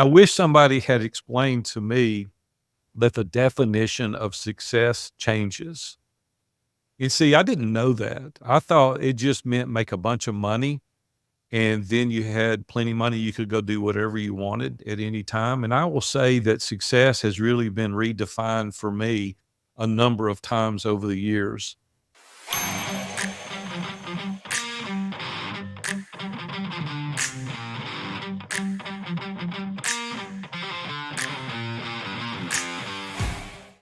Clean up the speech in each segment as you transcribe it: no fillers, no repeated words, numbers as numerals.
I wish somebody had explained to me that the definition of success changes. You see, I didn't know that. I thought it just meant make a bunch of money and then you had plenty of money. You could go do whatever you wanted at any time. And I will say that success has really been redefined for me a number of times over the years.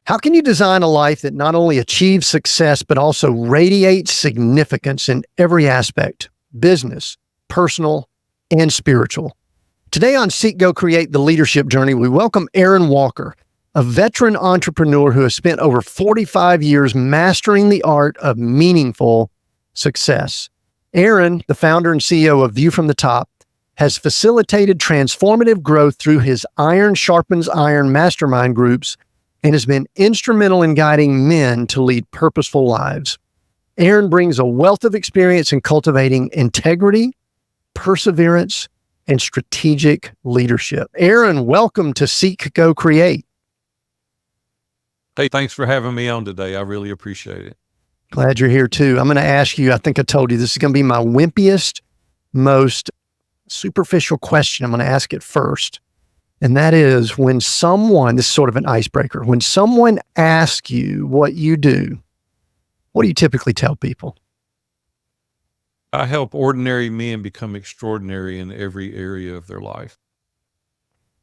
How can you design a life that not only achieves success, but also radiates significance in every aspect, business, personal, and spiritual? Today on Seek, Go, Create, the Leadership Journey, we welcome Aaron Walker, a veteran entrepreneur who has spent over 45 years mastering the art of meaningful success. Aaron, the founder and CEO of View from the Top, has facilitated transformative growth through his Iron Sharpens Iron Mastermind groups and has been instrumental in guiding men to lead purposeful lives. Aaron brings a wealth of experience in cultivating integrity, perseverance, and strategic leadership. Aaron, welcome to Seek, Go, Create. Hey, thanks for having me on today. I really appreciate it. Glad you're here too. I'm going to ask you, I think I told you, this is going to be my wimpiest, most superficial question. I'm going to ask it first. And that is when someone, this is sort of an icebreaker, when someone asks you what you do, what do you typically tell people? I help ordinary men become extraordinary in every area of their life.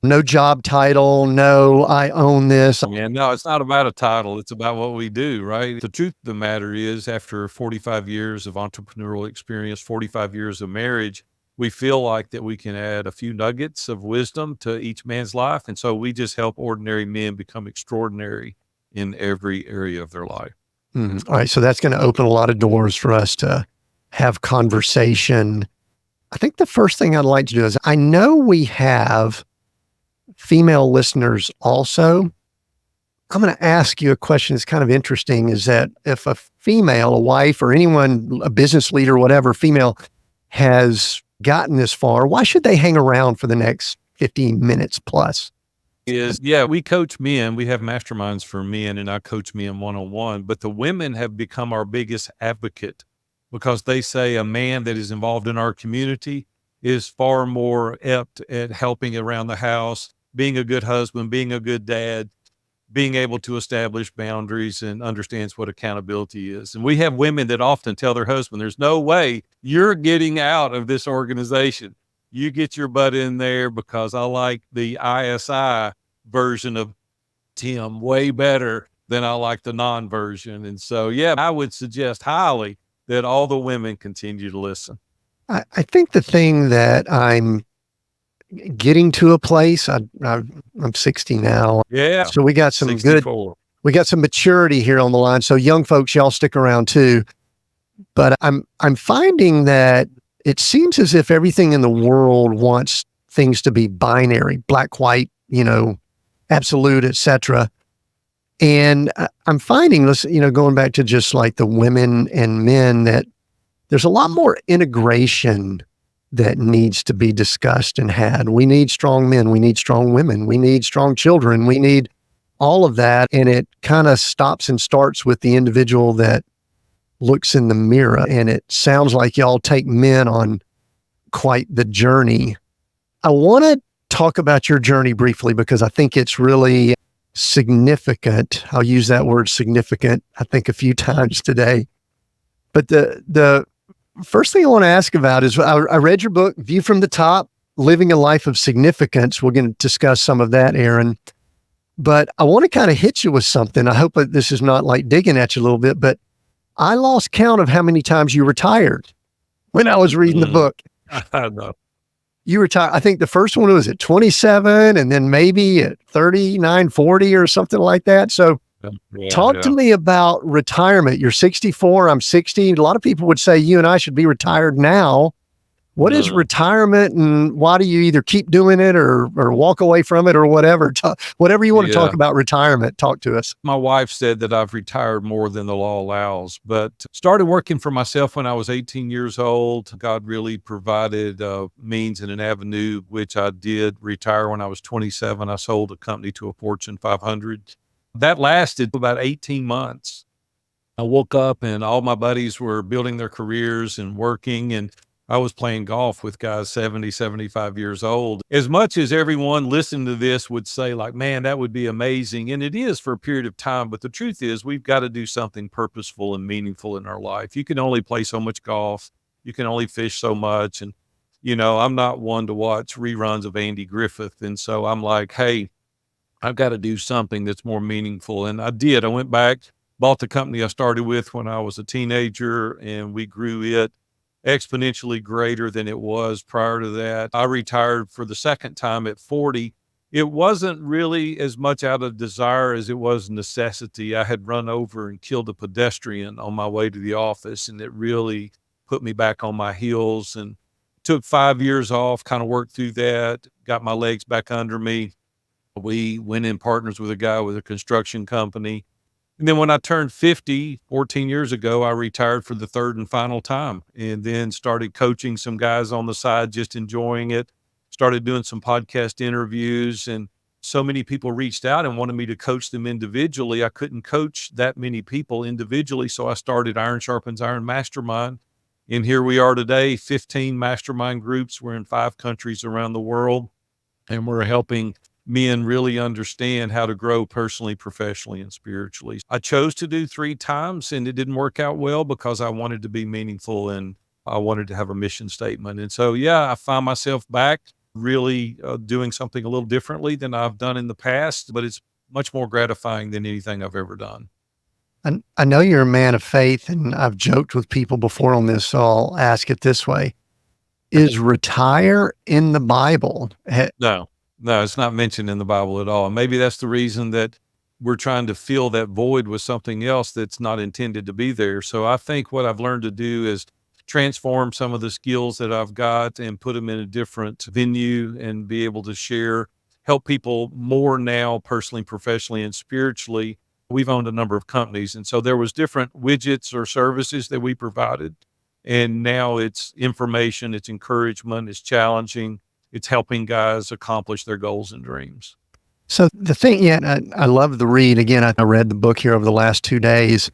No job title, no, I own this. Yeah, no, it's not about a title. It's about what we do, right? The truth of the matter is, after 45 years of entrepreneurial experience, 45 years of marriage, we feel like that we can add a few nuggets of wisdom to each man's life. And so we just help ordinary men become extraordinary in every area of their life. All right. So that's going to open a lot of doors for us to have conversation. I think the first thing I'd like to do is, I know we have female listeners also. I'm going to ask you a question that's kind of interesting, is that if a female, a wife or anyone, a business leader, whatever, female has gotten this far, why should they hang around for the next 15 minutes plus? We coach men. We have masterminds for men, and I coach men one-on-one, but the women have become our biggest advocate because they say a man that is involved in our community is far more apt at helping around the house, being a good husband, being a good dad, being able to establish boundaries and understands what accountability is. And we have women that often tell their husband, there's no way you're getting out of this organization. You get your butt in there because I like the ISI version of Tim way better than I like the non-version. And so, I would suggest highly that all the women continue to listen. I think the thing that I'm getting to a place, I'm 60 now. Yeah. So we got some 64. we got some maturity here on the line. So young folks, y'all stick around too. But I'm finding that it seems as if everything in the world wants things to be binary, black, white, absolute, etc. And I'm finding this, going back to just like the women and men, that there's a lot more integration that needs to be discussed and had. We need strong men. We need strong women. We need strong children. We need all of that. And it kind of stops and starts with the individual that looks in the mirror. And it sounds like y'all take men on quite the journey. I want to talk about your journey briefly because I think it's really significant. I'll use that word significant, I think, a few times today. But the first thing I want to ask about is, I read your book, View from the Top, Living a Life of Significance. We're going to discuss some of that, Aaron. But I want to kind of hit you with something. I hope that this is not like digging at you a little bit, but I lost count of how many times you retired when I was reading the book. I know. You retired, I think the first one was at 27 and then maybe at 39, 40 or something like that. So talk to me about retirement. You're 64, I'm 60. A lot of people would say you and I should be retired now. What is No. retirement, and why do you either keep doing it or walk away from it or whatever? Whatever you want to talk Yeah. about retirement, talk to us. My wife said that I've retired more than the law allows, but started working for myself when I was 18 years old. God really provided means and an avenue, which I did retire when I was 27. I sold a company to a Fortune 500. That lasted about 18 months. I woke up and all my buddies were building their careers and working, and I was playing golf with guys 70, 75 years old. As much as everyone listening to this would say, like, man, that would be amazing. And it is for a period of time. But the truth is, we've got to do something purposeful and meaningful in our life. You can only play so much golf, you can only fish so much. And, I'm not one to watch reruns of Andy Griffith. And so I'm like, hey, I've got to do something that's more meaningful. And I did. I went back, bought the company I started with when I was a teenager, and we grew it exponentially greater than it was prior to that. I retired for the second time at 40. It wasn't really as much out of desire as it was necessity. I had run over and killed a pedestrian on my way to the office, and it really put me back on my heels, and took 5 years off, kind of worked through that, got my legs back under me. We went in partners with a guy with a construction company. And then when I turned 50, 14 years ago, I retired for the third and final time, and then started coaching some guys on the side, just enjoying it. Started doing some podcast interviews, and so many people reached out and wanted me to coach them individually. I couldn't coach that many people individually. So I started Iron Sharpens Iron Mastermind. And here we are today, 15 mastermind groups. We're in 5 countries around the world, and we're helping men really understand how to grow personally, professionally, and spiritually. I chose to do 3 times, and it didn't work out well because I wanted to be meaningful and I wanted to have a mission statement. And so, yeah, I find myself back really doing something a little differently than I've done in the past, but it's much more gratifying than anything I've ever done. And I know you're a man of faith, and I've joked with people before on this, so I'll ask it this way. Is retire in the Bible? No, no, it's not mentioned in the Bible at all. And maybe that's the reason that we're trying to fill that void with something else that's not intended to be there. So I think what I've learned to do is transform some of the skills that I've got and put them in a different venue and be able to share, help people more now, personally, professionally, and spiritually. We've owned a number of companies. And so there was different widgets or services that we provided. And now it's information, it's encouragement, it's challenging, it's helping guys accomplish their goals and dreams. So the thing, yeah, I love the read. Again, I read the book here over the last 2 days,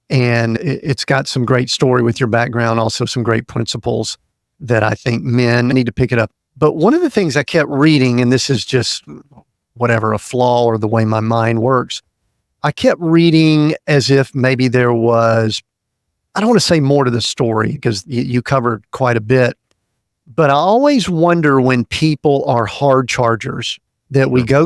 and it's got some great story with your background, also some great principles that I think men need to pick it up. But one of the things I kept reading, and this is just whatever, a flaw or the way my mind works, I kept reading as if maybe there was, I don't want to say more to the story because you covered quite a bit, but I always wonder when people are hard chargers that we go,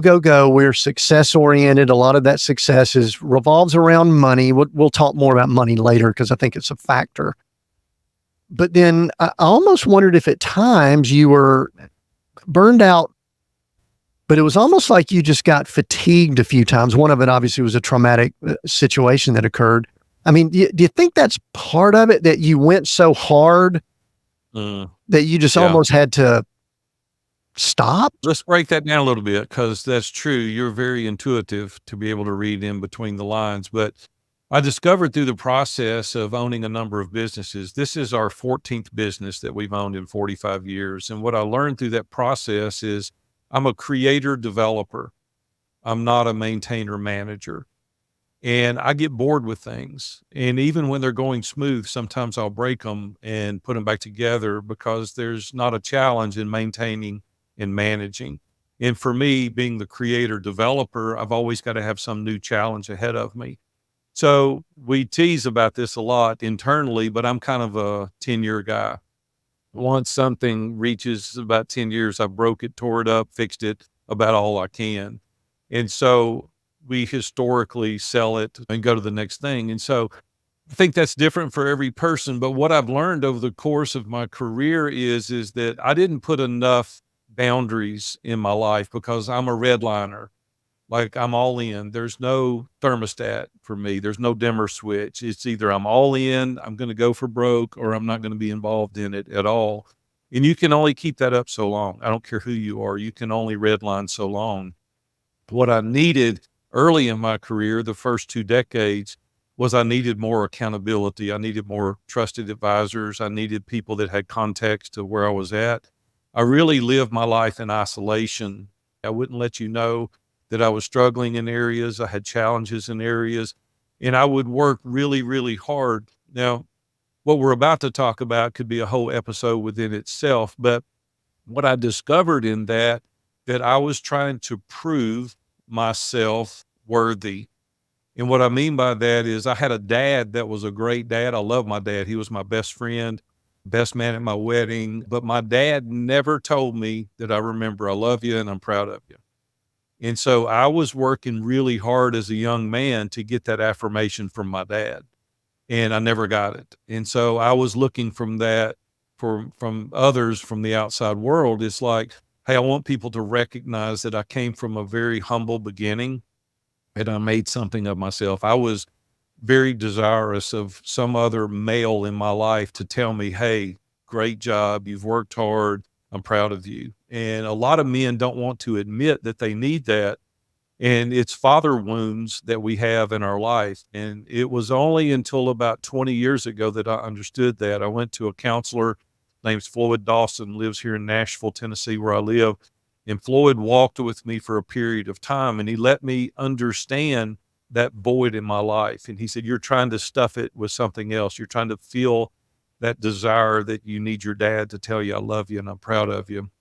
we're success oriented. A lot of that success revolves around money. We'll talk more about money later because I think it's a factor. But then I almost wondered if at times you were burned out, but it was almost like you just got fatigued a few times. One of it obviously was a traumatic situation that occurred. I mean, do you think that's part of it, that you went so hard that you just almost had to stop? Let's break that down a little bit because that's true. You're very intuitive to be able to read in between the lines. But I discovered through the process of owning a number of businesses, this is our 14th business that we've owned in 45 years. And what I learned through that process is I'm a creator developer. I'm not a maintainer manager. And I get bored with things. And even when they're going smooth, sometimes I'll break them and put them back together because there's not a challenge in maintaining and managing. And for me, being the creator developer, I've always got to have some new challenge ahead of me. So we tease about this a lot internally, but I'm kind of a 10-year guy. Once something reaches about 10 years, I broke it, tore it up, fixed it about all I can. And so we historically sell it and go to the next thing. And so I think that's different for every person. But what I've learned over the course of my career is that I didn't put enough boundaries in my life because I'm a redliner. Like I'm all in. There's no thermostat for me. There's no dimmer switch. It's either I'm all in, I'm going to go for broke, or I'm not going to be involved in it at all. And you can only keep that up so long. I don't care who you are. You can only redline so long. What I needed early in my career, the first 2 decades, was I needed more accountability. I needed more trusted advisors. I needed people that had context to where I was at. I really lived my life in isolation. I wouldn't let you know that I was struggling in areas. I had challenges in areas, and I would work really, really hard. Now, what we're about to talk about could be a whole episode within itself, but what I discovered in that I was trying to prove myself worthy. And what I mean by that is I had a dad that was a great dad. I love my dad. He was my best friend, best man at my wedding. But my dad never told me that I remember I love you and I'm proud of you. And so I was working really hard as a young man to get that affirmation from my dad. And I never got it. And so I was looking from that from others from the outside world. It's like, hey, I want people to recognize that I came from a very humble beginning and I made something of myself. I was very desirous of some other male in my life to tell me, hey, great job. You've worked hard. I'm proud of you. And a lot of men don't want to admit that they need that. And it's father wounds that we have in our life. And it was only until about 20 years ago that I understood that. I went to a counselor named Floyd Dawson, lives here in Nashville, Tennessee, where I live. And Floyd walked with me for a period of time, and he let me understand that void in my life. And he said, you're trying to stuff it with something else. You're trying to feel that desire that you need your dad to tell you, I love you and I'm proud of you.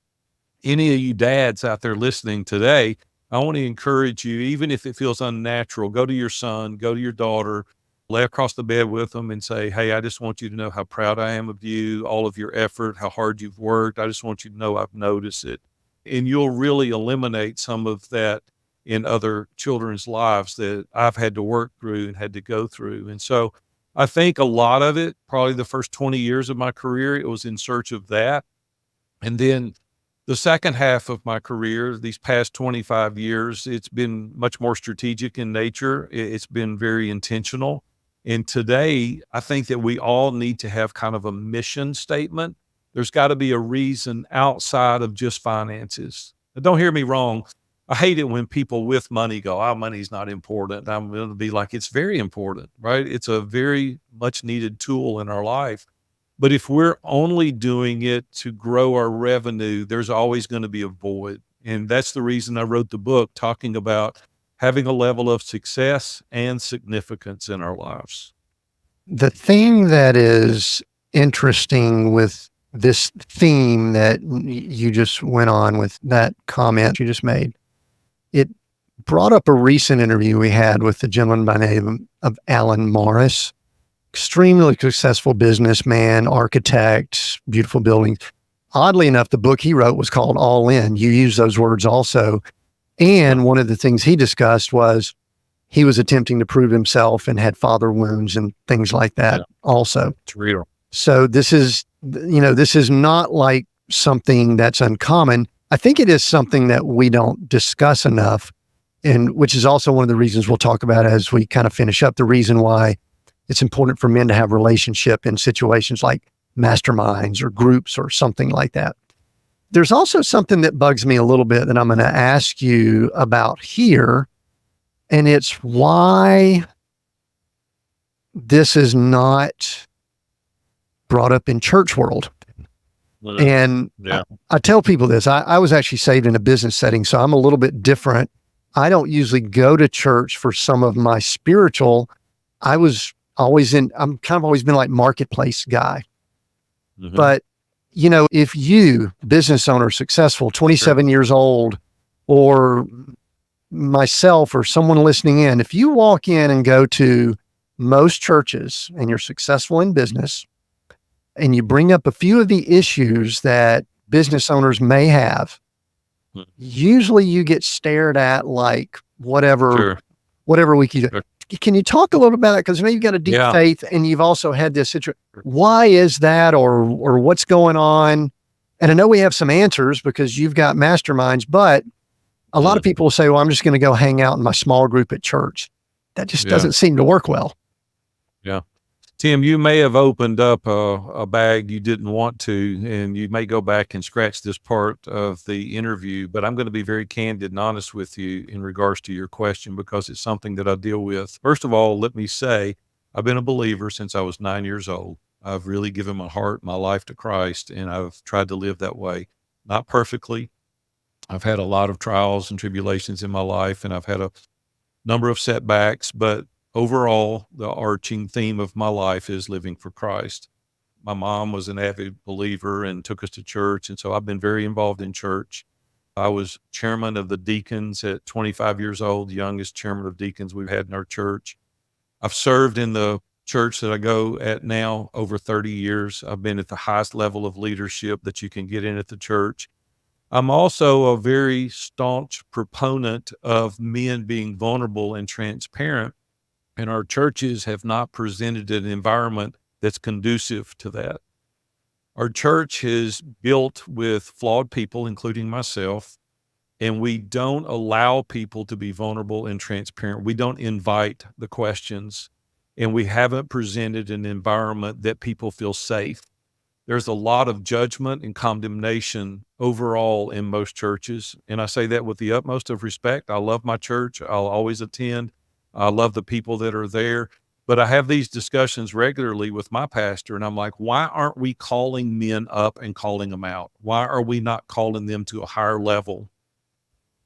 Any of you dads out there listening today, I want to encourage you, even if it feels unnatural, go to your son, go to your daughter, lay across the bed with them and say, hey, I just want you to know how proud I am of you, all of your effort, how hard you've worked. I just want you to know I've noticed it. And you'll really eliminate some of that in other children's lives that I've had to work through and had to go through. And so I think a lot of it, probably the first 20 years of my career, it was in search of that. And then the second half of my career, these past 25 years, it's been much more strategic in nature. It's been very intentional. And today, I think that we all need to have kind of a mission statement. There's got to be a reason outside of just finances. Now, don't hear me wrong. I hate it when people with money go, oh, money's not important. I'm going to be like, it's very important, right? It's a very much needed tool in our life. But if we're only doing it to grow our revenue, there's always going to be a void. And that's the reason I wrote the book talking about having a level of success and significance in our lives. The thing that is interesting with this theme that you just went on with that comment you just made, it brought up a recent interview we had with the gentleman by the name of Alan Morris, extremely successful businessman, architect, beautiful buildings. Oddly enough, the book he wrote was called All In. You use those words also. And one of the things he discussed was he was attempting to prove himself and had father wounds and things like that also. It's real. So this is not like something that's uncommon. I think it is something that we don't discuss enough, and which is also one of the reasons we'll talk about as we kind of finish up, the reason why it's important for men to have relationship in situations like masterminds or groups or something like that. There's also something that bugs me a little bit that I'm going to ask you about here, and it's why this is not brought up in church world. And I tell people this, I was actually saved in a business setting, so I'm a little bit different. I don't usually go to church for some of my spiritual. I'm kind of always been like marketplace guy. Mm-hmm. But, if you, business owner, successful, 27 years old, or myself or someone listening in, if you walk in and go to most churches and you're successful in business, and you bring up a few of the issues that business owners may have, usually you get stared at like whatever we can do. Sure. Can you talk a little about that? Because I know you've got a deep faith and you've also had this situation. Why is that, or what's going on? And I know we have some answers because you've got masterminds, but a lot of people will say, well, I'm just going to go hang out in my small group at church. That just doesn't seem to work well. Yeah. Tim, you may have opened up a bag you didn't want to, and you may go back and scratch this part of the interview, but I'm going to be very candid and honest with you in regards to your question because it's something that I deal with. First of all, let me say, I've been a believer since I was 9 years old. I've really given my heart, my life to Christ, and I've tried to live that way. Not perfectly. I've had a lot of trials and tribulations in my life, and I've had a number of setbacks, but overall, the arching theme of my life is living for Christ. My mom was an avid believer and took us to church. And so I've been very involved in church. I was chairman of the deacons at 25 years old, the youngest chairman of deacons we've had in our church. I've served in the church that I go at now over 30 years. I've been at the highest level of leadership that you can get in at the church. I'm also a very staunch proponent of men being vulnerable and transparent, and our churches have not presented an environment that's conducive to that. Our church is built with flawed people, including myself, and we don't allow people to be vulnerable and transparent. We don't invite the questions, and we haven't presented an environment that people feel safe. There's a lot of judgment and condemnation overall in most churches. And I say that with the utmost of respect. I love my church. I'll always attend. I love the people that are there. But I have these discussions regularly with my pastor, and I'm like, why aren't we calling men up and calling them out? Why are we not calling them to a higher level?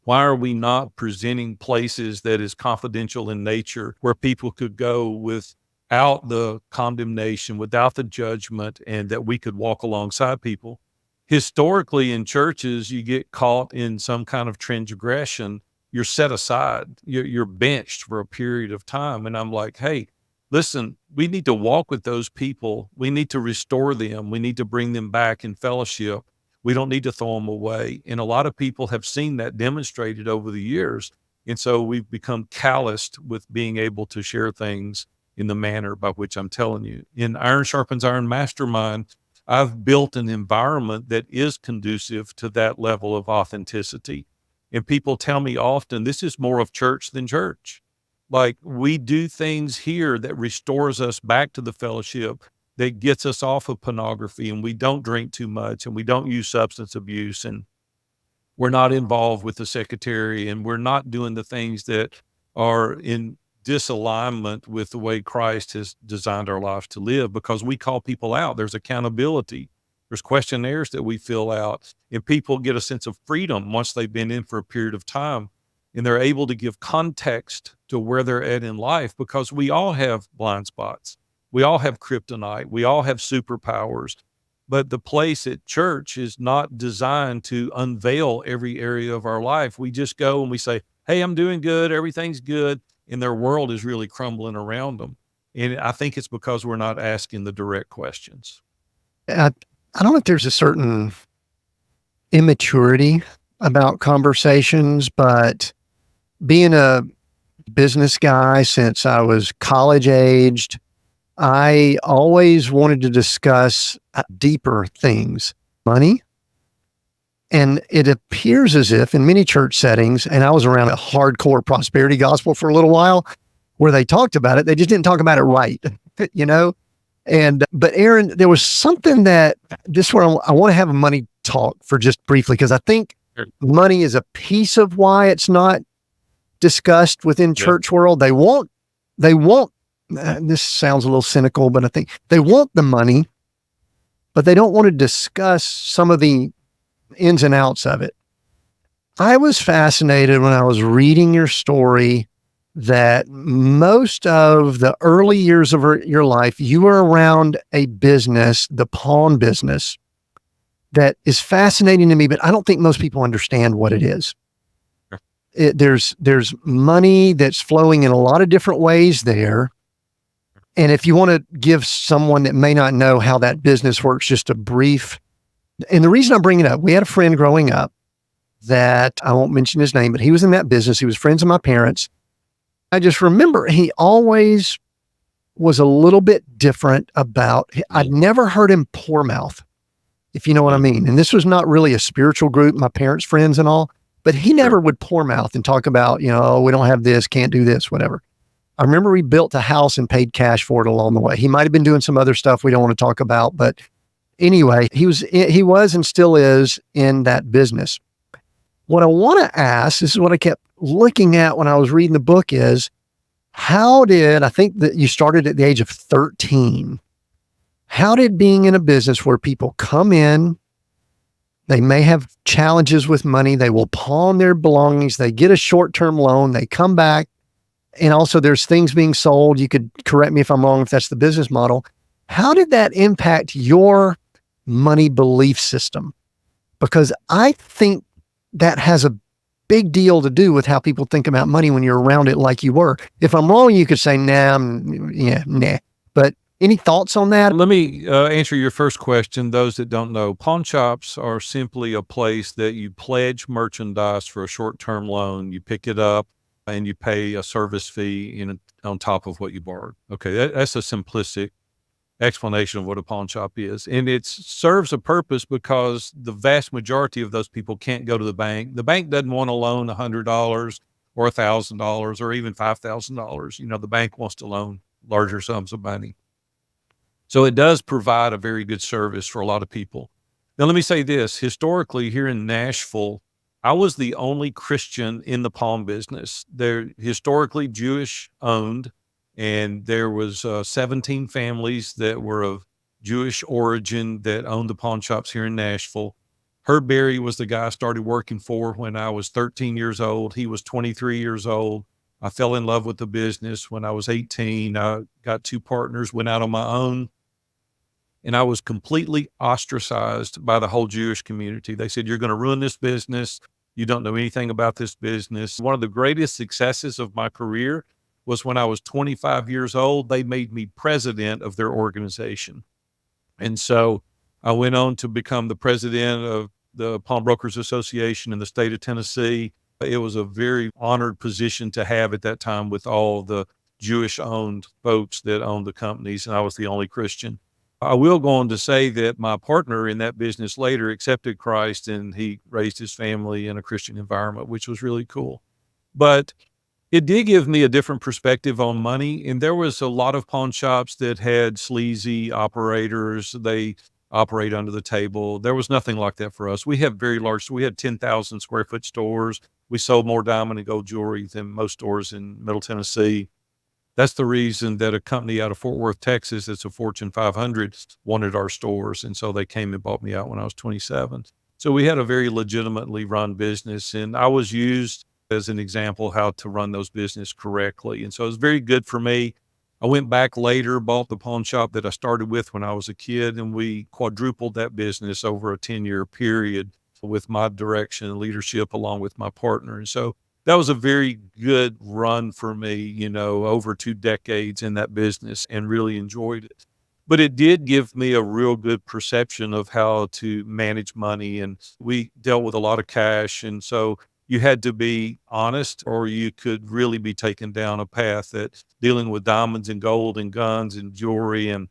Why are we not presenting places that is confidential in nature where people could go without the condemnation, without the judgment, and that we could walk alongside people? Historically in churches, you get caught in some kind of transgression, you're set aside, you're benched for a period of time. And I'm like, hey, listen, we need to walk with those people. We need to restore them. We need to bring them back in fellowship. We don't need to throw them away. And a lot of people have seen that demonstrated over the years. And so we've become calloused with being able to share things in the manner by which I'm telling you. In Iron Sharpens Iron Mastermind, I've built an environment that is conducive to that level of authenticity. And people tell me often, this is more of church than church. Like, we do things here that restores us back to the fellowship, that gets us off of pornography, and we don't drink too much, and we don't use substance abuse, and we're not involved with the secretary, and we're not doing the things that are in disalignment with the way Christ has designed our lives to live, because we call people out. There's accountability. There's questionnaires that we fill out, and people get a sense of freedom once they've been in for a period of time, and they're able to give context to where they're at in life, because we all have blind spots. We all have kryptonite. We all have superpowers. But the place at church is not designed to unveil every area of our life. We just go and we say, hey, I'm doing good. Everything's good. And their world is really crumbling around them. And I think it's because we're not asking the direct questions. I don't know if there's a certain immaturity about conversations, but being a business guy since I was college aged, I always wanted to discuss deeper things, money. And it appears as if in many church settings, and I was around a hardcore prosperity gospel for a little while where they talked about it, they just didn't talk about it right, you know? But Aaron, there was something that this where I want to have a money talk for just briefly, because I think money is a piece of why it's not discussed within church world. They want, this sounds a little cynical, but I think they want the money, but they don't want to discuss some of the ins and outs of it. I was fascinated when I was reading your story that most of the early years of your life, you were around a business, the pawn business, that is fascinating to me, but I don't think most people understand what it is. There's money that's flowing in a lot of different ways there. And if you want to give someone that may not know how that business works, just a brief, and the reason I bring it up, we had a friend growing up that I won't mention his name, but he was in that business. He was friends of my parents. I just remember he always was a little bit different about, I'd never heard him pour mouth, if you know what I mean. And this was not really a spiritual group, my parents' friends and all, but he never would pour mouth and talk about, oh, we don't have this, can't do this, whatever. I remember he built a house and paid cash for it along the way. He might've been doing some other stuff we don't want to talk about, but anyway, he was and still is in that business. What I want to ask, this is what I kept looking at when I was reading the book, is I think that you started at the age of 13. How did being in a business where people come in, they may have challenges with money, they will pawn their belongings, they get a short-term loan, they come back, and also there's things being sold. You could correct me if I'm wrong if that's the business model. How did that impact your money belief system? Because I think that has a big deal to do with how people think about money when you're around it like you were. If I'm wrong, you could say, nah. But any thoughts on that? Let me answer your first question. Those that don't know, pawn shops are simply a place that you pledge merchandise for a short-term loan. You pick it up and you pay a service fee on top of what you borrowed. Okay, that's a simplistic explanation of what a pawn shop is. And it serves a purpose because the vast majority of those people can't go to the bank. The bank doesn't want to loan $100 or $1,000 or even $5,000. The bank wants to loan larger sums of money. So it does provide a very good service for a lot of people. Now, let me say this. Historically, here in Nashville, I was the only Christian in the pawn business. They're historically Jewish owned, and there was 17 families that were of Jewish origin that owned the pawn shops here in Nashville. Herb Berry was the guy I started working for when I was 13 years old. He was 23 years old. I fell in love with the business when I was 18. I got 2 partners, went out on my own, and I was completely ostracized by the whole Jewish community. They said, "You're going to ruin this business. You don't know anything about this business." One of the greatest successes of my career was when I was 25 years old, they made me president of their organization. And so I went on to become the president of the Pawnbrokers Association in the state of Tennessee. It was a very honored position to have at that time with all the Jewish owned folks that owned the companies, and I was the only Christian. I will go on to say that my partner in that business later accepted Christ, and he raised his family in a Christian environment, which was really cool. But it did give me a different perspective on money. And there was a lot of pawn shops that had sleazy operators. They operate under the table. There was nothing like that for us. We had 10,000 square foot stores. We sold more diamond and gold jewelry than most stores in Middle Tennessee. That's the reason that a company out of Fort Worth, Texas, that's a Fortune 500, wanted our stores. And so they came and bought me out when I was 27. So we had a very legitimately run business, and I was used as an example how to run those business correctly. And so it was very good for me. I went back later, bought the pawn shop that I started with when I was a kid, and we quadrupled that business over a 10-year period with my direction and leadership along with my partner. And so that was a very good run for me, over 2 decades in that business, and really enjoyed it. But it did give me a real good perception of how to manage money. And we dealt with a lot of cash. And so you had to be honest, or you could really be taken down a path that dealing with diamonds and gold and guns and jewelry and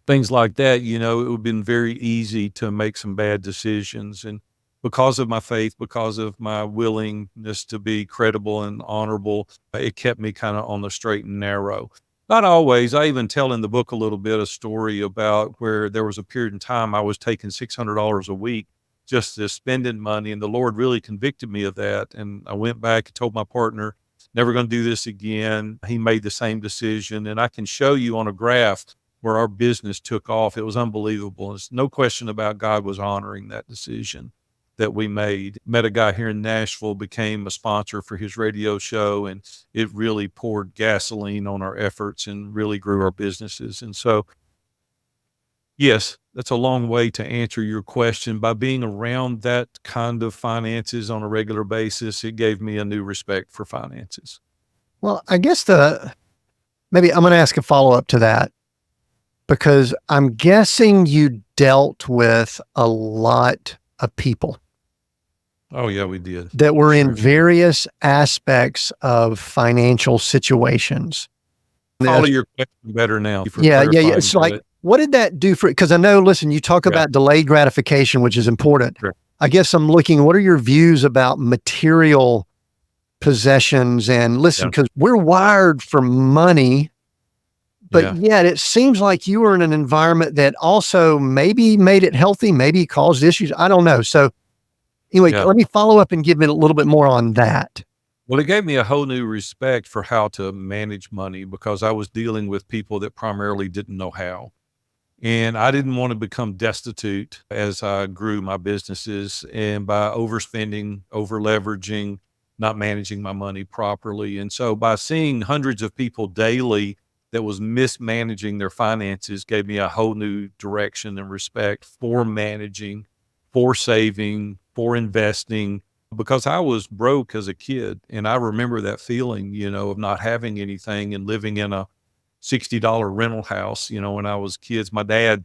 things like that, it would have been very easy to make some bad decisions. And because of my faith, because of my willingness to be credible and honorable, it kept me kind of on the straight and narrow. Not always. I even tell in the book a little bit, a story about where there was a period in time I was taking $600 a week just as spending money, and the Lord really convicted me of that. And I went back and told my partner, never going to do this again. He made the same decision, and I can show you on a graph where our business took off. It was unbelievable. There's no question about God was honoring that decision that we made. Met a guy here in Nashville, became a sponsor for his radio show, and it really poured gasoline on our efforts and really grew our businesses. And so, yes, that's a long way to answer your question. By being around that kind of finances on a regular basis, it gave me a new respect for finances. Well, I guess maybe I'm going to ask a follow-up to that, because I'm guessing you dealt with a lot of people. Oh, yeah, we did. That were in various aspects of financial situations. Follow your question better now. Yeah. It's like, what did that do for, because I know, listen, you talk about delayed gratification, which is important. Sure. I guess I'm looking, what are your views about material possessions. And listen, Yeah. because we're wired for money, but Yeah. yet it seems like you were in an environment that also maybe made it healthy, maybe caused issues. I don't know. So anyway, Yeah. let me follow up and give it a little bit more on that. Well, it gave me a whole new respect for how to manage money because I was dealing with people that primarily didn't know how. And I didn't want to become destitute as I grew my businesses and by overspending, over leveraging, not managing my money properly. And so by seeing hundreds of people daily that was mismanaging their finances gave me a whole new direction and respect for managing, for saving, for investing, because I was broke as a kid. And I remember that feeling, of not having anything and living in a $60 rental house. When I was kids, my dad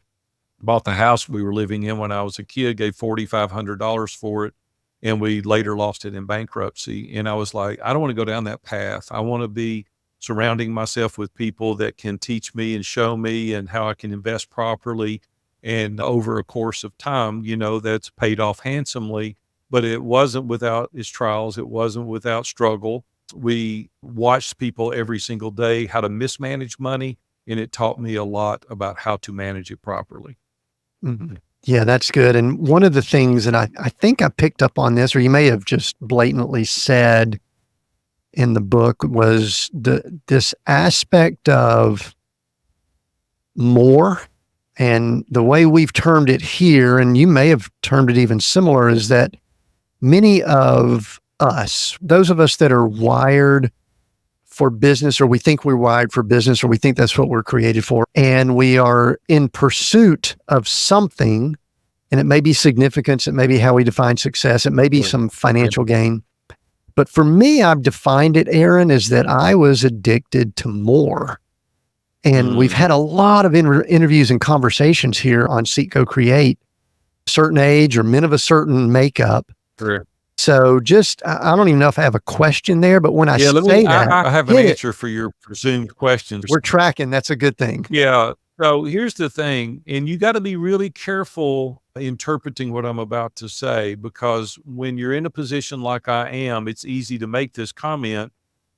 bought the house we were living in when I was a kid, gave $4,500 for it. And we later lost it in bankruptcy. And I was like, I don't want to go down that path. I want to be surrounding myself with people that can teach me and show me and how I can invest properly. And over a course of time, that's paid off handsomely, but it wasn't without its trials. It wasn't without struggle. We watched people every single day how to mismanage money, and it taught me a lot about how to manage it properly. Mhm. Yeah, that's good. And one of the things that I think I picked up on this, or you may have just blatantly said in the book, was this aspect of more. And the way we've termed it here, and you may have termed it even similar, is that many of us, those of us that are wired for business, or we think we're wired for business, or we think that's what we're created for, and we are in pursuit of something, and it may be significance, it may be how we define success, it may be some financial gain. But for me, I've defined it, Aaron, is that I was addicted to more. And we've had a lot of interviews and conversations here on Seek, Go, Create, certain age or men of a certain makeup. Correct. So just, I don't even know if I have a question there, but when I say that, I have an answer for your presumed questions. We're tracking. That's a good thing. Yeah. So here's the thing, and you got to be really careful interpreting what I'm about to say, because when you're in a position like I am, it's easy to make this comment,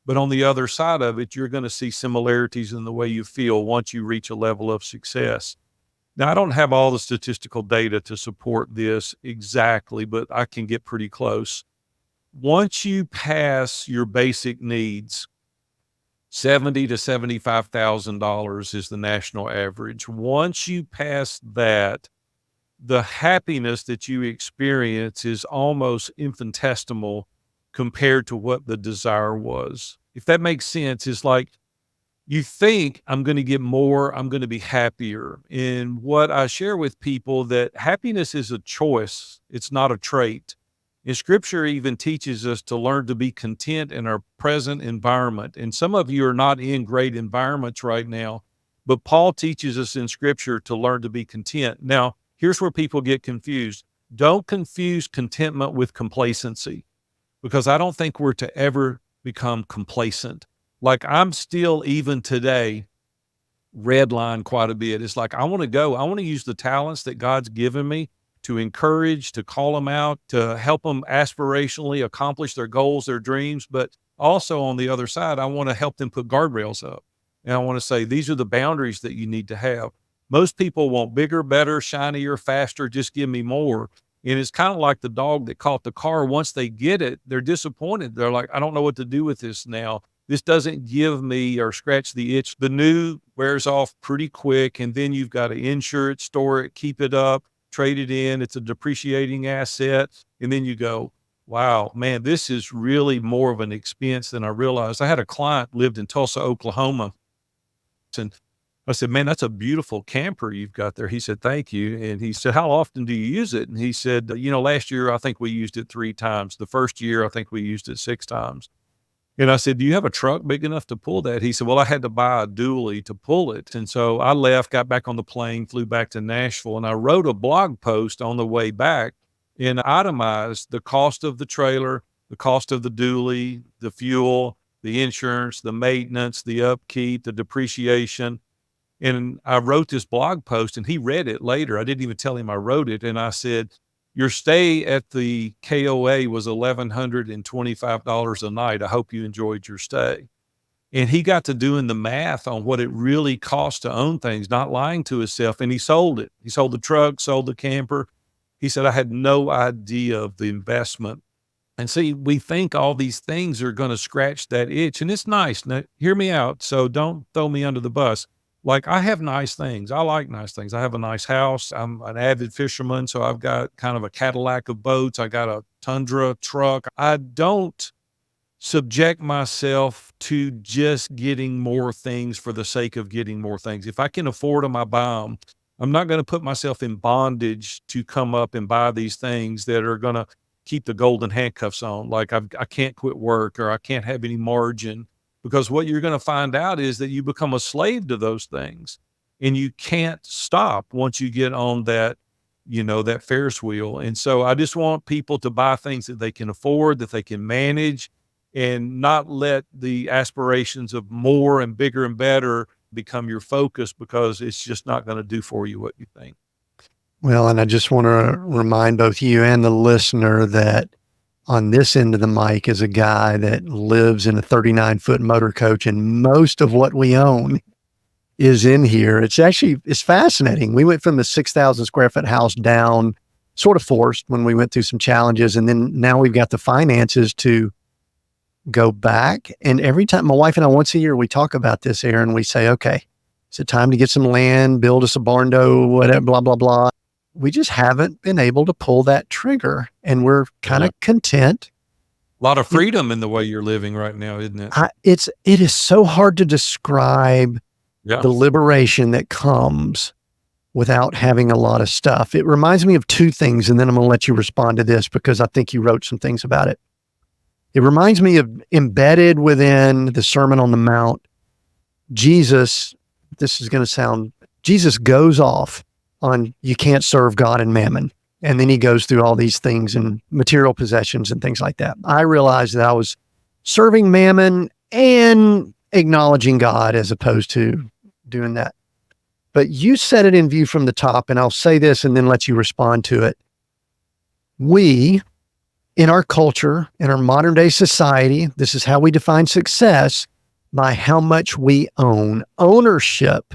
but on the other side of it, you're going to see similarities in the way you feel once you reach a level of success. Now, I don't have all the statistical data to support this exactly, but I can get pretty close. Once you pass your basic needs, $70,000 to $75,000 is the national average. Once you pass that, the happiness that you experience is almost infinitesimal compared to what the desire was. If that makes sense, it's like you think I'm going to get more, I'm going to be happier. And what I share with people, that happiness is a choice. It's not a trait. And scripture even teaches us to learn to be content in our present environment. And some of you are not in great environments right now, but Paul teaches us in scripture to learn to be content. Now, here's where people get confused. Don't confuse contentment with complacency, because I don't think we're to ever become complacent. Like, I'm still, even today, redline quite a bit. It's like, I want to use the talents that God's given me to encourage, to call them out, to help them aspirationally accomplish their goals, their dreams. But also on the other side, I want to help them put guardrails up. And I want to say, these are the boundaries that you need to have. Most people want bigger, better, shinier, faster, just give me more. And it's kind of like the dog that caught the car. Once they get it, they're disappointed. They're like, I don't know what to do with this now. This doesn't give me or scratch the itch. The new wears off pretty quick. And then you've got to insure it, store it, keep it up, trade it in. It's a depreciating asset. And then you go, wow, man, this is really more of an expense than I realized. I had a client lived in Tulsa, Oklahoma. And I said, man, that's a beautiful camper you've got there. He said, thank you. And he said, how often do you use it? And he said, last year, I think we used it 3 times. The first year, I think we used it 6 times. And I said, do you have a truck big enough to pull that? He said, well, I had to buy a dually to pull it. And so I left, got back on the plane, flew back to Nashville, and I wrote a blog post on the way back and itemized the cost of the trailer, the cost of the dually, the fuel, the insurance, the maintenance, the upkeep, the depreciation. And I wrote this blog post, and he read it later. I didn't even tell him I wrote it. And I said, Your stay at the KOA was $1,125 a night. I hope you enjoyed your stay. And he got to doing the math on what it really costs to own things, not lying to himself. And he sold it. He sold the truck, sold the camper. He said, I had no idea of the investment. And see, we think all these things are going to scratch that itch, and it's nice. Now, hear me out. So don't throw me under the bus. Like, I have nice things. I like nice things. I have a nice house. I'm an avid fisherman. So I've got kind of a Cadillac of boats. I got a Tundra truck. I don't subject myself to just getting more things for the sake of getting more things. If I can afford them, I buy them. I'm not going to put myself in bondage to come up and buy these things that are going to keep the golden handcuffs on. Like, I can't quit work, or I can't have any margin, because what you're going to find out is that you become a slave to those things, and you can't stop once you get on that, that Ferris wheel. And so I just want people to buy things that they can afford, that they can manage, and not let the aspirations of more and bigger and better become your focus, because it's just not going to do for you what you think. Well, and I just want to remind both you and the listener that on this end of the mic is a guy that lives in a 39-foot motor coach, and most of what we own is in here. It's fascinating. We went from the 6,000 square foot house down, sort of forced when we went through some challenges. And then now we've got the finances to go back. And every time, my wife and I, once a year, we talk about this, Aaron. We say, okay, is it time to get some land, build us a barn dough, whatever, blah, blah, blah. We just haven't been able to pull that trigger, and we're kind of content. A lot of freedom in the way you're living right now, isn't it? It is so hard to describe the liberation that comes without having a lot of stuff. It reminds me of two things, and then I'm going to let you respond to this because I think you wrote some things about it. It reminds me of, embedded within the Sermon on the Mount, Jesus goes off on, you can't serve God and mammon. And then he goes through all these things and material possessions and things like that. I realized that I was serving mammon and acknowledging God as opposed to doing that. But you set it in view from the top, and I'll say this and then let you respond to it. We, in our culture, in our modern day society, this is how we define success, by how much we own. Ownership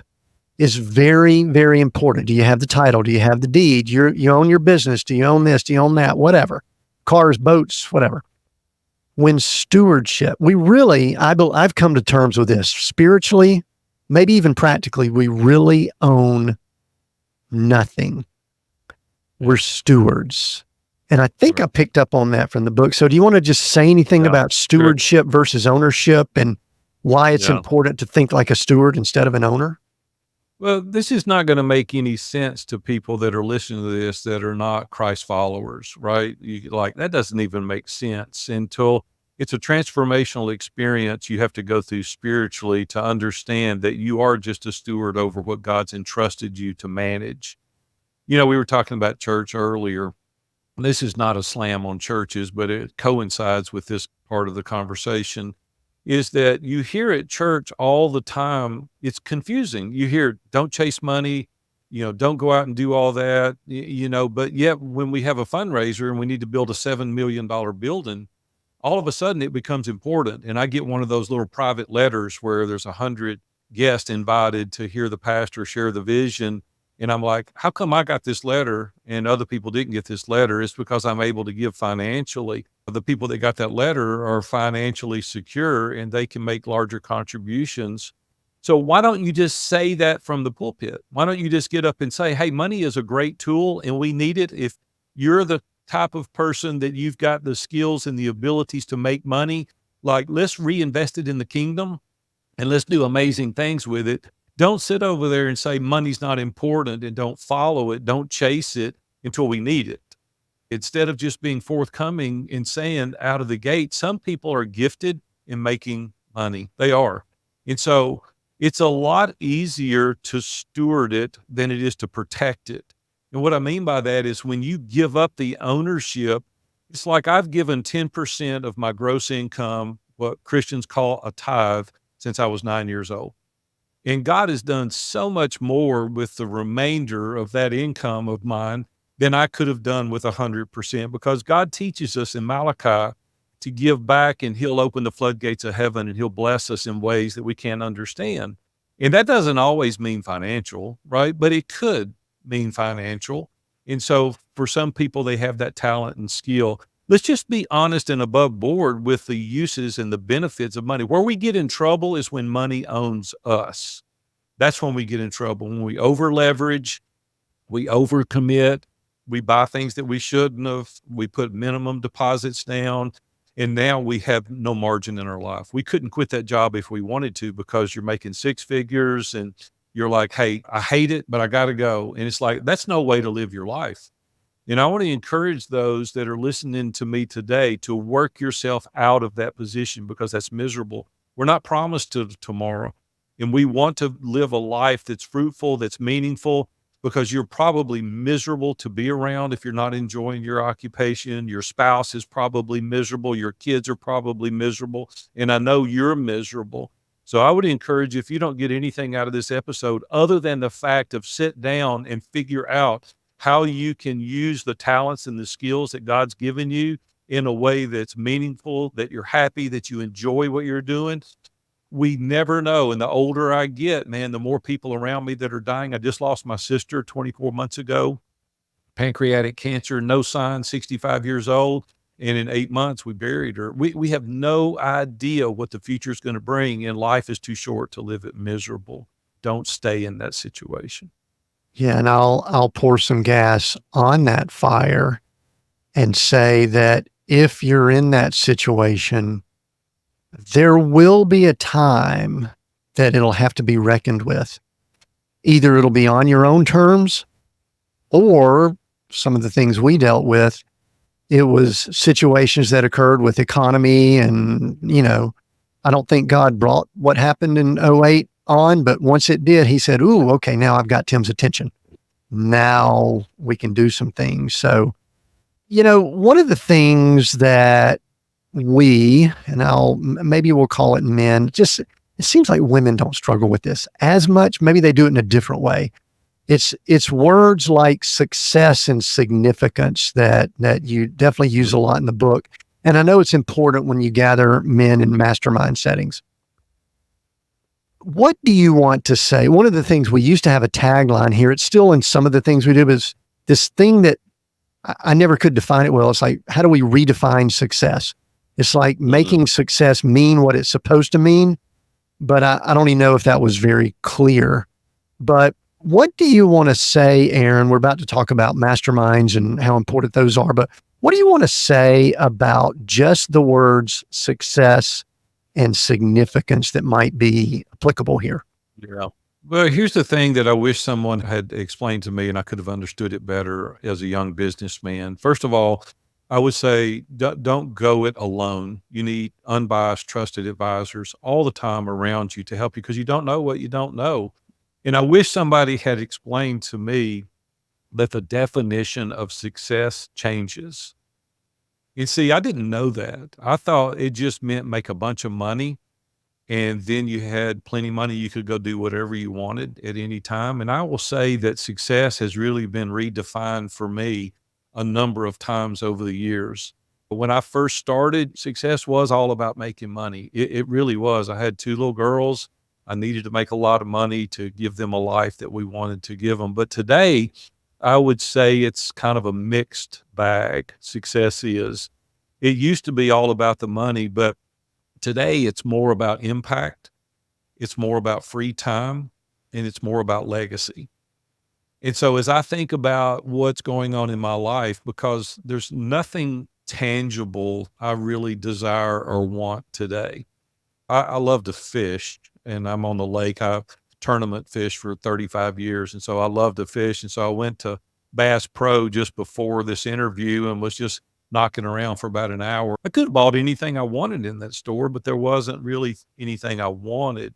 is very, very important. Do you have the title? Do you have the deed? You own your business. Do you own this? Do you own that? Whatever. Cars, boats, whatever. When stewardship, I've come to terms with this spiritually, maybe even practically, we really own nothing. We're stewards. And I think I picked up on that from the book. So do you want to just say anything about stewardship versus ownership, and why it's important to think like a steward instead of an owner? Well, this is not going to make any sense to people that are listening to this that are not Christ followers, right? That doesn't even make sense until it's a transformational experience you have to go through spiritually to understand that you are just a steward over what God's entrusted you to manage. We were talking about church earlier. This is not a slam on churches, but it coincides with this part of the conversation, is that you hear at church all the time, it's confusing. You hear, don't chase money, don't go out and do all that, but yet when we have a fundraiser and we need to build a $7 million building, all of a sudden it becomes important. And I get one of those little private letters where there's 100 guests invited to hear the pastor share the vision. And I'm like, how come I got this letter and other people didn't get this letter? It's because I'm able to give financially. The people that got that letter are financially secure and they can make larger contributions. So why don't you just say that from the pulpit? Why don't you just get up and say, hey, money is a great tool and we need it. If you're the type of person that you've got the skills and the abilities to make money, let's reinvest it in the kingdom and let's do amazing things with it. Don't sit over there and say money's not important and don't follow it. Don't chase it until we need it. Instead of just being forthcoming and saying out of the gate, some people are gifted in making money. They are. And so it's a lot easier to steward it than it is to protect it. And what I mean by that is when you give up the ownership, it's like I've given 10% of my gross income, what Christians call a tithe, since I was 9 years old. And God has done so much more with the remainder of that income of mine than I could have done with 100%, because God teaches us in Malachi to give back, and he'll open the floodgates of heaven and he'll bless us in ways that we can't understand. And that doesn't always mean financial, right? But it could mean financial. And so for some people, they have that talent and skill. Let's just be honest and above board with the uses and the benefits of money. Where we get in trouble is when money owns us. That's when we get in trouble. When we over leverage, we overcommit, we buy things that we shouldn't have, we put minimum deposits down, and now we have no margin in our life. We couldn't quit that job if we wanted to, because you're making six figures and you're like, hey, I hate it, but I got to go. And it's like, that's no way to live your life. And I want to encourage those that are listening to me today to work yourself out of that position, because that's miserable. We're not promised to tomorrow. And we want to live a life that's fruitful, that's meaningful, because you're probably miserable to be around if you're not enjoying your occupation. Your spouse is probably miserable. Your kids are probably miserable. And I know you're miserable. So I would encourage you, if you don't get anything out of this episode other than the fact of sit down and figure out how you can use the talents and the skills that God's given you in a way that's meaningful, that you're happy, that you enjoy what you're doing. We never know. And the older I get, man, the more people around me that are dying. I just lost my sister 24 months ago, pancreatic cancer, no sign, 65 years old. And in 8 months, we buried her. We have no idea what the future is going to bring, and life is too short to live it miserable. Don't stay in that situation. Yeah, and I'll pour some gas on that fire and say that if you're in that situation, there will be a time that it'll have to be reckoned with. Either it'll be on your own terms, or some of the things we dealt with, it was situations that occurred with economy. And, I don't think God brought what happened in '08 on, but once it did, he said, ooh, okay, now I've got Tim's attention. Now we can do some things. So, one of the things that maybe we'll call it men, just, it seems like women don't struggle with this as much. Maybe they do it in a different way. It's words like success and significance that you definitely use a lot in the book. And I know it's important when you gather men in mastermind settings. What do you want to say? One of the things we used to have a tagline here, it's still in some of the things we do, is this thing that I never could define it well. It's like, how do we redefine success? It's like making success mean what it's supposed to mean, but I don't even know if that was very clear. But what do you want to say, Aaron? We're about to talk about masterminds and how important those are, but what do you want to say about just the words success and significance that might be applicable here? Yeah. Well, here's the thing that I wish someone had explained to me and I could have understood it better as a young businessman. First of all, I would say don't go it alone. You need unbiased, trusted advisors all the time around you to help you, because you don't know what you don't know. And I wish somebody had explained to me that the definition of success changes. You see, I didn't know that. I thought it just meant make a bunch of money, and then you had plenty of money. You could go do whatever you wanted at any time. And I will say that success has really been redefined for me a number of times over the years. When I first started, success was all about making money. It really was. I had two little girls. I needed to make a lot of money to give them a life that we wanted to give them. But today, I would say it's kind of a mixed bag. Success is. It used to be all about the money, but today it's more about impact. It's more about free time, and it's more about legacy. And so as I think about what's going on in my life, because there's nothing tangible I really desire or want today. I love to fish, and I'm on the lake. I've tournament fished for 35 years. And so I love to fish. And so I went to Bass Pro just before this interview and was just knocking around for about an hour. I could have bought anything I wanted in that store, but there wasn't really anything I wanted.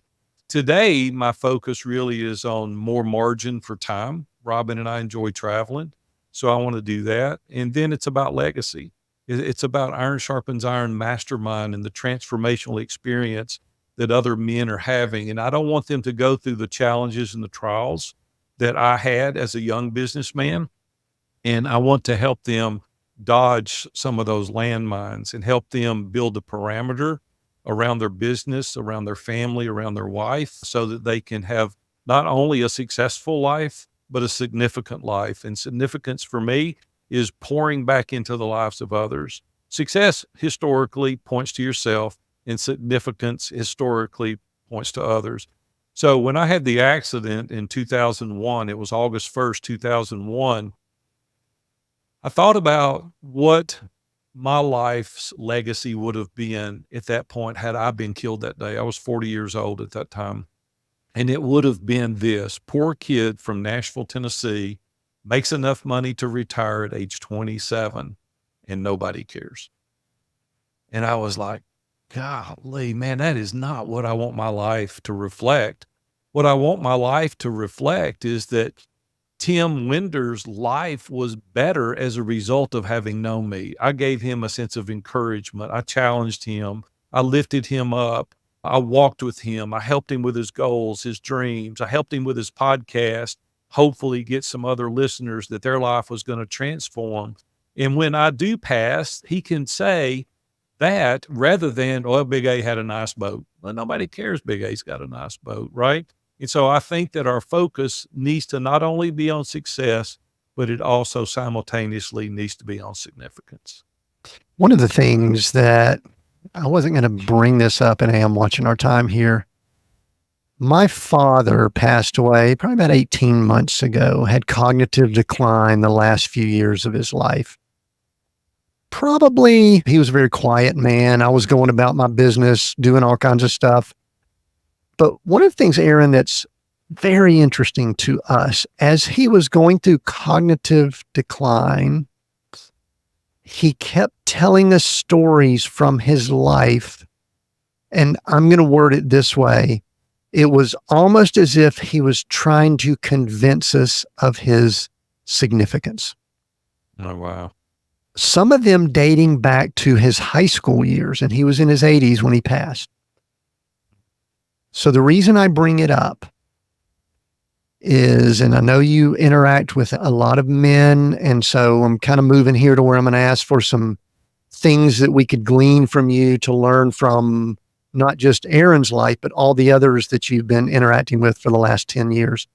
Today, my focus really is on more margin for time. Robin and I enjoy traveling, so I want to do that. And then it's about legacy. It's about Iron Sharpens Iron Mastermind and the transformational experience that other men are having. And I don't want them to go through the challenges and the trials that I had as a young businessman. And I want to help them dodge some of those landmines and help them build a parameter around their business, around their family, around their wife, so that they can have not only a successful life, but a significant life. And significance for me is pouring back into the lives of others. Success historically points to yourself, and significance historically points to others. So when I had the accident in 2001, it was August 1st, 2001, I thought about what my life's legacy would have been at that point had I been killed that day. I was 40 years old at that time. And it would have been this poor kid from Nashville, Tennessee, makes enough money to retire at age 27, and nobody cares. And I was like, golly, man, that is not what I want my life to reflect. What I want my life to reflect is that Tim Winder's life was better as a result of having known me. I gave him a sense of encouragement. I challenged him. I lifted him up. I walked with him. I helped him with his goals, his dreams. I helped him with his podcast, hopefully get some other listeners that their life was going to transform. And when I do pass, he can say that rather than, oh, Big A had a nice boat. Well, nobody cares Big A's got a nice boat, right? And so I think that our focus needs to not only be on success, but it also simultaneously needs to be on significance. One of the things that I wasn't going to bring this up, and I am watching our time here. My father passed away probably about 18 months ago, had cognitive decline the last few years of his life. Probably he was a very quiet man. I was going about my business, doing all kinds of stuff. But one of the things, Aaron, that's very interesting to us, as he was going through cognitive decline, he kept telling us stories from his life. And I'm going to word it this way. It was almost as if he was trying to convince us of his significance. Oh, wow. Some of them dating back to his high school years, and he was in his 80s when he passed. So the reason I bring it up is, and I know you interact with a lot of men, and so I'm kind of moving here to where I'm going to ask for some things that we could glean from you to learn from not just Aaron's life, but all the others that you've been interacting with for the last 10 years.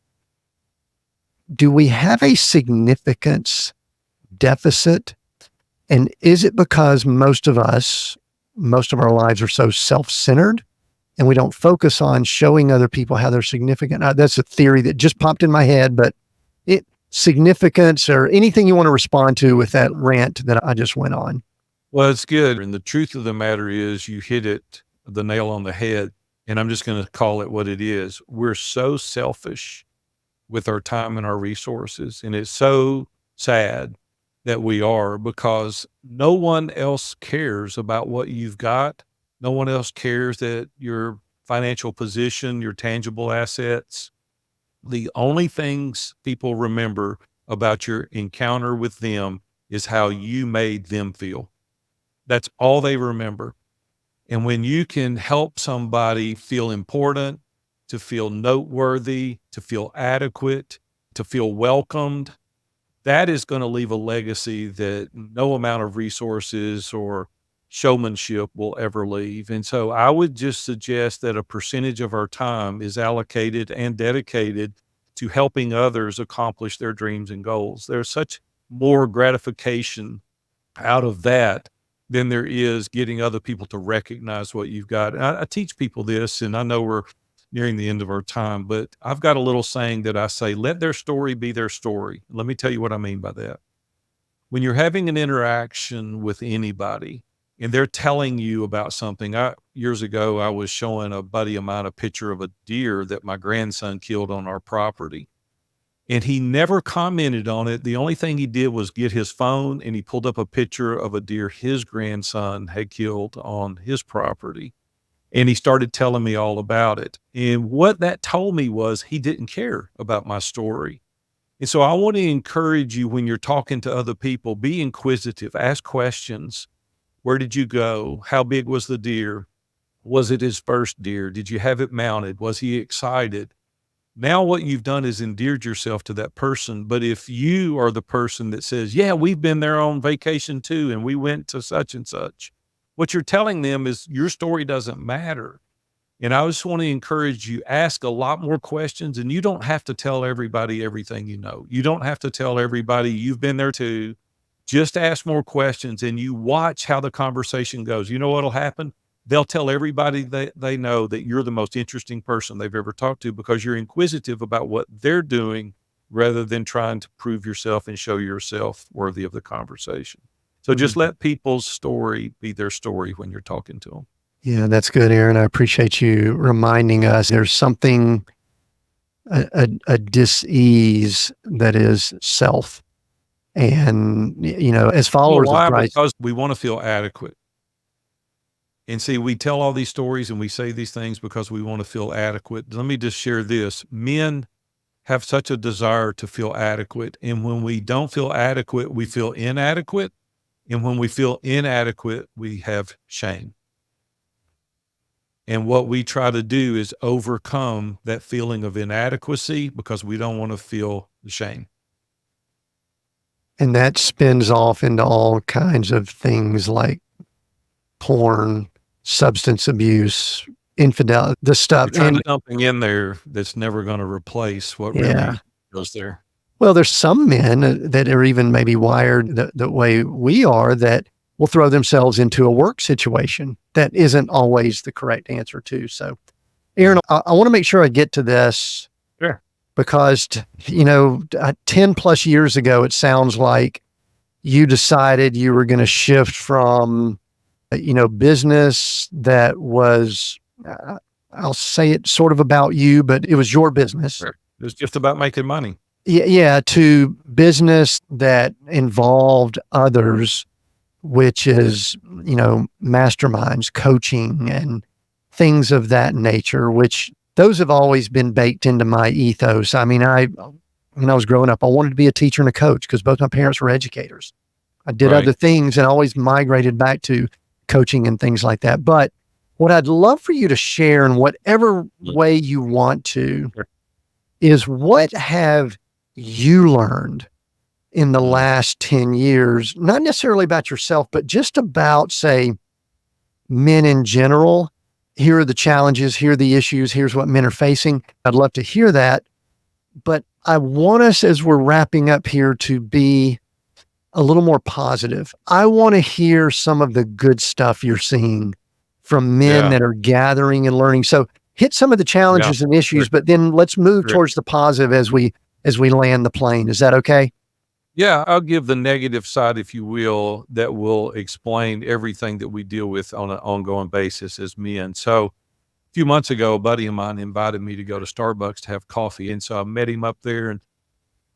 Do we have a significance deficit? And is it because most of our lives are so self-centered and we don't focus on showing other people how they're significant? That's a theory that just popped in my head, but significance or anything you want to respond to with that rant that I just went on. Well, it's good. And the truth of the matter is you hit the nail on the head, and I'm just going to call it what it is. We're so selfish with our time and our resources. And it's so sad that we are, because no one else cares about what you've got. No one else cares that your financial position, your tangible assets. The only things people remember about your encounter with them is how you made them feel. That's all they remember. And when you can help somebody feel important, to feel noteworthy, to feel adequate, to feel welcomed, that is going to leave a legacy that no amount of resources or showmanship will ever leave. And so I would just suggest that a percentage of our time is allocated and dedicated to helping others accomplish their dreams and goals. There's such more gratification out of that than there is getting other people to recognize what you've got. And I teach people this, and I know we're nearing the end of our time, but I've got a little saying that I say, let their story be their story. Let me tell you what I mean by that. When you're having an interaction with anybody and they're telling you about something, years ago, I was showing a buddy of mine a picture of a deer that my grandson killed on our property. And he never commented on it. The only thing he did was get his phone and he pulled up a picture of a deer his grandson had killed on his property. And he started telling me all about it. And what that told me was he didn't care about my story. And so I want to encourage you, when you're talking to other people, be inquisitive, ask questions. Where did you go? How big was the deer? Was it his first deer? Did you have it mounted? Was he excited? Now what you've done is endeared yourself to that person. But if you are the person that says, yeah, we've been there on vacation too, and we went to such and such, what you're telling them is your story doesn't matter. And I just want to encourage you, ask a lot more questions, and you don't have to tell everybody everything you know. You don't have to tell everybody you've been there too. Just ask more questions and you watch how the conversation goes. You know what'll happen? They'll tell everybody they know that you're the most interesting person they've ever talked to because you're inquisitive about what they're doing rather than trying to prove yourself and show yourself worthy of the conversation. So just Mhm. let people's story be their story when you're talking to them. Yeah, that's good, Aaron. I appreciate you reminding us there's something, a dis-ease that is self. And, as You know followers of why? Christ, Because we want to feel adequate. And see, we tell all these stories and we say these things because we want to feel adequate. Let me just share this. Men have such a desire to feel adequate. And when we don't feel adequate, we feel inadequate. And when we feel inadequate, we have shame. And what we try to do is overcome that feeling of inadequacy because we don't want to feel the shame. and that spins off into all kinds of things like porn, substance abuse, infidelity, the stuff. You're trying to And something in there that's never going to replace what yeah, really goes there. well, there's some men that are even maybe wired the way we are that will throw themselves into a work situation that isn't always the correct answer too. So, Aaron, I want to make sure I get to this Sure. because, 10 plus years ago, it sounds like you decided you were going to shift from, business that was, I'll say it sort of about you, but it was your business. Sure. It's just about making money. Yeah, to business that involved others, which is, masterminds, coaching, and things of that nature, which those have always been baked into my ethos. I mean, when I was growing up, I wanted to be a teacher and a coach because both my parents were educators. I did Right. other things and always migrated back to coaching and things like that. But what I'd love for you to share in whatever way you want to Sure. is what have you learned in the last 10 years, not necessarily about yourself, but just about, say, men in general. Here are the challenges, here are the issues, here's what men are facing. I'd love to hear that. But I want us, as we're wrapping up here, to be a little more positive. I want to hear some of the good stuff you're seeing from men Yeah. that are gathering and learning. So hit some of the challenges and issues, Sure. but then let's move Sure. towards the positive as we land the plane. Is that okay? Yeah, I'll give the negative side, if you will, that will explain everything that we deal with on an ongoing basis as men. So a few months ago, a buddy of mine invited me to go to Starbucks to have coffee. And so I met him up there. And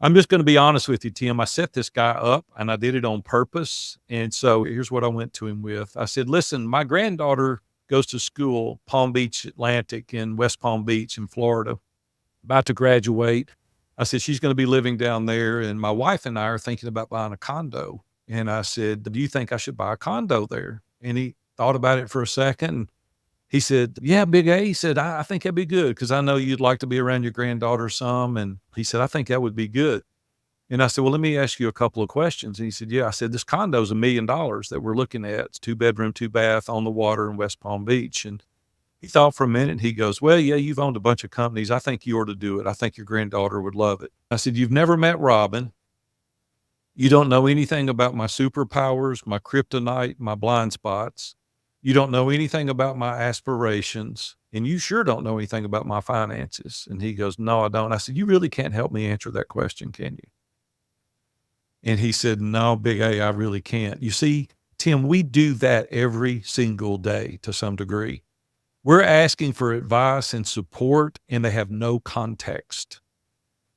I'm just going to be honest with you, Tim. I set this guy up and I did it on purpose. And so here's what I went to him with. I said, listen, my granddaughter goes to school, Palm Beach Atlantic in West Palm Beach in Florida, about to graduate. I said, she's going to be living down there. And my wife and I are thinking about buying a condo. And I said, do you think I should buy a condo there? And he thought about it for a second. And he said, yeah, Big A. He said, I think that'd be good because I know you'd like to be around your granddaughter some. And he said, I think that would be good. And I said, well, let me ask you a couple of questions. And he said, yeah. I said, this condo is $1 million that we're looking at. It's 2-bedroom, 2-bath on the water in West Palm Beach. And he thought for a minute and he goes, well, yeah, you've owned a bunch of companies. I think you ought to do it. I think your granddaughter would love it. I said, you've never met Robin. You don't know anything about my superpowers, my kryptonite, my blind spots. You don't know anything about my aspirations. And you sure don't know anything about my finances. And he goes, no, I don't. I said, you really can't help me answer that question, can you? And he said, no, Big A, I really can't. You see, Tim, we do that every single day to some degree. We're asking for advice and support, and they have no context.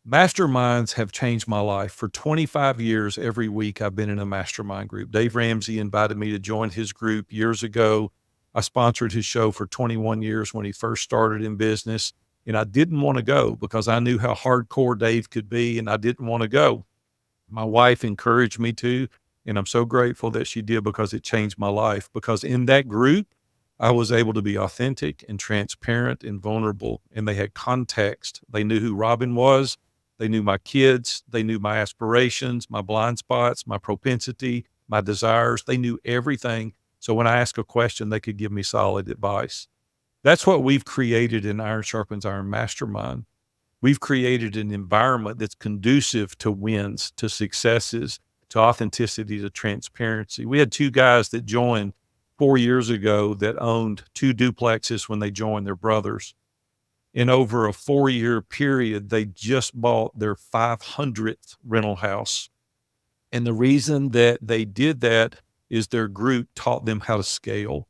Masterminds have changed my life. For 25 years, every week, I've been in a mastermind group. Dave Ramsey invited me to join his group years ago. I sponsored his show for 21 years when he first started in business, and I didn't want to go because I knew how hardcore Dave could be, and I didn't want to go. My wife encouraged me to, and I'm so grateful that she did because it changed my life. Because in that group, I was able to be authentic and transparent and vulnerable, and they had context. They knew who Robin was. They knew my kids. They knew my aspirations, my blind spots, my propensity, my desires. They knew everything. So when I asked a question, they could give me solid advice. That's what we've created in Iron Sharpens Iron Mastermind. We've created an environment that's conducive to wins, to successes, to authenticity, to transparency. We had 2 guys that joined 4 years ago that owned 2 duplexes when they joined their brothers. In over a 4-year period, they just bought their 500th rental house. And the reason that they did that is their group taught them how to scale.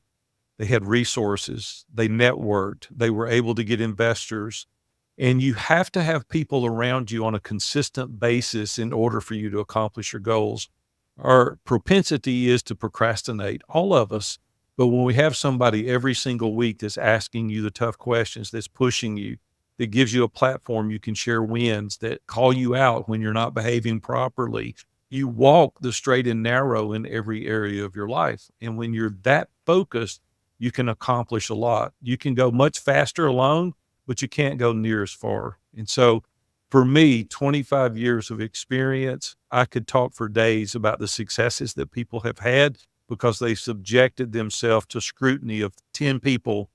They had resources, they networked, they were able to get investors. And you have to have people around you on a consistent basis in order for you to accomplish your goals. Our propensity is to procrastinate, all of us. But when we have somebody every single week that's asking you the tough questions, that's pushing you, that gives you a platform you can share wins, that call you out when you're not behaving properly, you walk the straight and narrow in every area of your life. And when you're that focused, you can accomplish a lot. You can go much faster alone, but you can't go near as far. And so for me, 25 years of experience, I could talk for days about the successes that people have had because they subjected themselves to scrutiny of 10 people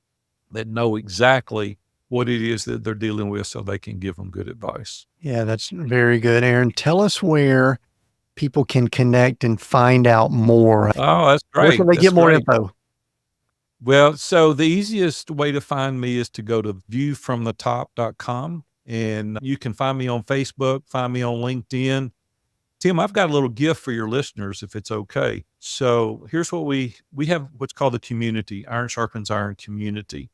that know exactly what it is that they're dealing with so they can give them good advice. Yeah, that's very good. Aaron, tell us where people can connect and find out more. Oh, that's Where great. can they That's get more great. info? Well, so the easiest way to find me is to go to viewfromthetop.com, and you can find me on Facebook, find me on LinkedIn. Tim, I've got a little gift for your listeners if it's okay. So here's what we have what's called the community, Iron Sharpens Iron community.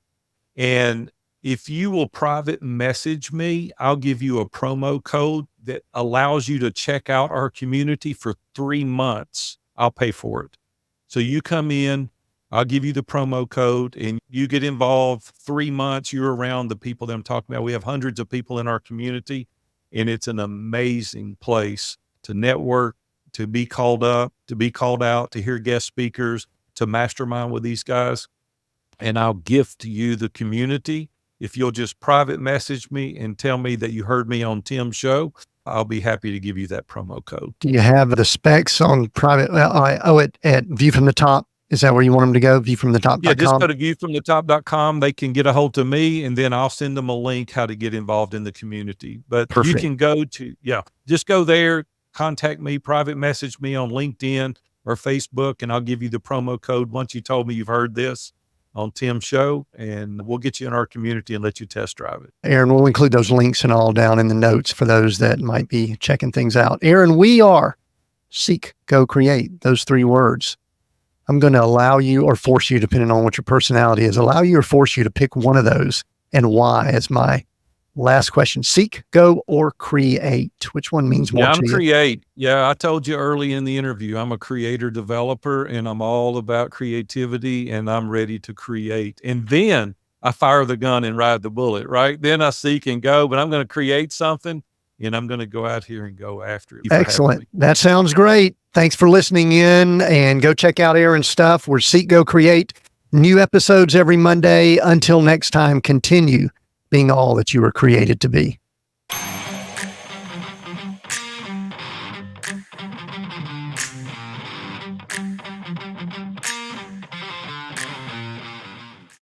And if you will private message me, I'll give you a promo code that allows you to check out our community for 3 months. I'll pay for it. So you come in, I'll give you the promo code and you get involved 3 months. You're around the people that I'm talking about. We have hundreds of people in our community, and it's an amazing place to network, to be called up, to be called out, to hear guest speakers, to mastermind with these guys. And I'll gift you the community. If you'll just private message me and tell me that you heard me on Tim's show, I'll be happy to give you that promo code. Do you have the specs on private? At View from the Top. Is that where you want them to go? Viewfromthetop.com? Yeah, just go to viewfromthetop.com. They can get a hold of me, and then I'll send them a link how to get involved in the community. But Perfect. You can go to, just go there, contact me, private message me on LinkedIn or Facebook, and I'll give you the promo code once you told me you've heard this on Tim's show, and we'll get you in our community and let you test drive it. Aaron, we'll include those links and all down in the notes for those that might be checking things out. Aaron, we are Seek, Go, Create, those 3 words. I'm going to allow you or force you, depending on what your personality is, allow you or force you to pick one of those and why as my last question. Seek, go, or create. Which one means more to you? Create. Yeah, I told you early in the interview, I'm a creator developer and I'm all about creativity and I'm ready to create. And then I fire the gun and ride the bullet, right? Then I seek and go, but I'm going to create something and I'm going to go out here and go after it. Excellent. That sounds great. Thanks for listening in, and go check out Aaron's stuff. We're Seek, Go, Create. New episodes every Monday. Until next time, continue being all that you were created to be.